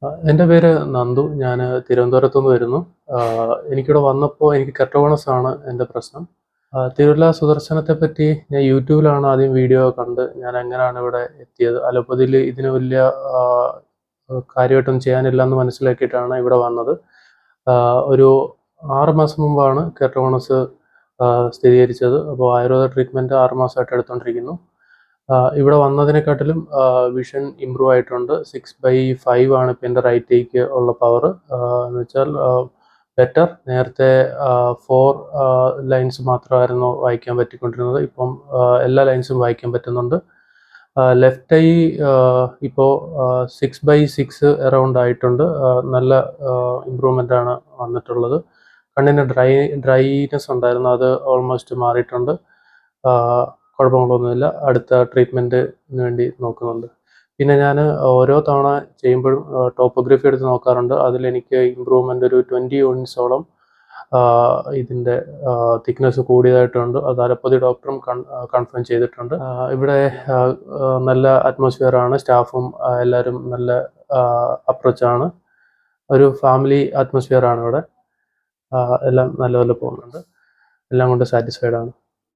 എൻ്റെ പേര് നന്ദു. ഞാൻ തിരുവനന്തപുരത്തു നിന്ന് വരുന്നു. എനിക്കിവിടെ വന്നപ്പോൾ എനിക്ക് കെട്ടോണസ് ആണ് എൻ്റെ പ്രശ്നം. തിരുവല്ല സുദർശനത്തെ പറ്റി ഞാൻ യൂട്യൂബിലാണ് ആദ്യം വീഡിയോ കണ്ട് ഞാൻ എങ്ങനെയാണ് ഇവിടെ എത്തിയത്. അലോപ്പതിയിൽ ഇതിന് വലിയ കാര്യമായിട്ടൊന്നും ചെയ്യാനില്ലെന്ന് മനസ്സിലാക്കിയിട്ടാണ് ഇവിടെ വന്നത്. ഒരു 6 മാസം മുമ്പാണ് കെട്ടോണസ് സ്ഥിരീകരിച്ചത്. അപ്പോൾ ആയുർവേദ ട്രീറ്റ്മെൻറ്റ് 6 മാസമായിട്ട് എടുത്തുകൊണ്ടിരിക്കുന്നു. ഇവിടെ വന്നതിനെക്കാട്ടിലും വിഷൻ ഇമ്പ്രൂവ് ആയിട്ടുണ്ട്. 6/5 ആണ് ഇപ്പം എൻ്റെ റൈറ്റ് ഐക്ക് ഉള്ള പവർ. എന്ന് വെച്ചാൽ ബെറ്റർ. നേരത്തെ 4 ലൈൻസ് മാത്രമായിരുന്നു വായിക്കാൻ പറ്റിക്കൊണ്ടിരുന്നത്. ഇപ്പം എല്ലാ ലൈൻസും വായിക്കാൻ പറ്റുന്നുണ്ട്. ലെഫ്റ്റ് ഐ ഇപ്പോൾ 6/6 അറൗണ്ട് ആയിട്ടുണ്ട്. നല്ല ഇമ്പ്രൂവ്മെൻ്റ് ആണ് വന്നിട്ടുള്ളത്. കണ്ണിന് ഡ്രൈനെസ് ഉണ്ടായിരുന്നു, അത് ഓൾമോസ്റ്റ് മാറിയിട്ടുണ്ട്. കുഴപ്പങ്ങളൊന്നുമില്ല. അടുത്ത ട്രീറ്റ്മെൻറ്റിന് വേണ്ടി നോക്കുന്നുണ്ട്. പിന്നെ ഞാൻ ഓരോ തവണ ചെയ്യുമ്പോഴും ടോപ്പോഗ്രഫി എടുത്ത് നോക്കാറുണ്ട്. അതിലെനിക്ക് ഇമ്പ്രൂവ്മെൻ്റ് ഒരു 20 യൂണിറ്റ്സോളം ഇതിൻ്റെ തിക്നെസ് കൂടിയതായിട്ടുണ്ട്. അത് അലോപ്പതി ഡോക്ടറും കൺഫേം ചെയ്തിട്ടുണ്ട്. ഇവിടെ നല്ല അറ്റ്മോസ്ഫിയറാണ്. സ്റ്റാഫും എല്ലാവരും നല്ല അപ്രോച്ചാണ്. ഒരു ഫാമിലി അറ്റ്മോസ്ഫിയറാണ് ഇവിടെ. എല്ലാം നല്ലപോലെ പോകുന്നുണ്ട്. എല്ലാം കൊണ്ട് സാറ്റിസ്ഫൈഡ് ആണ്.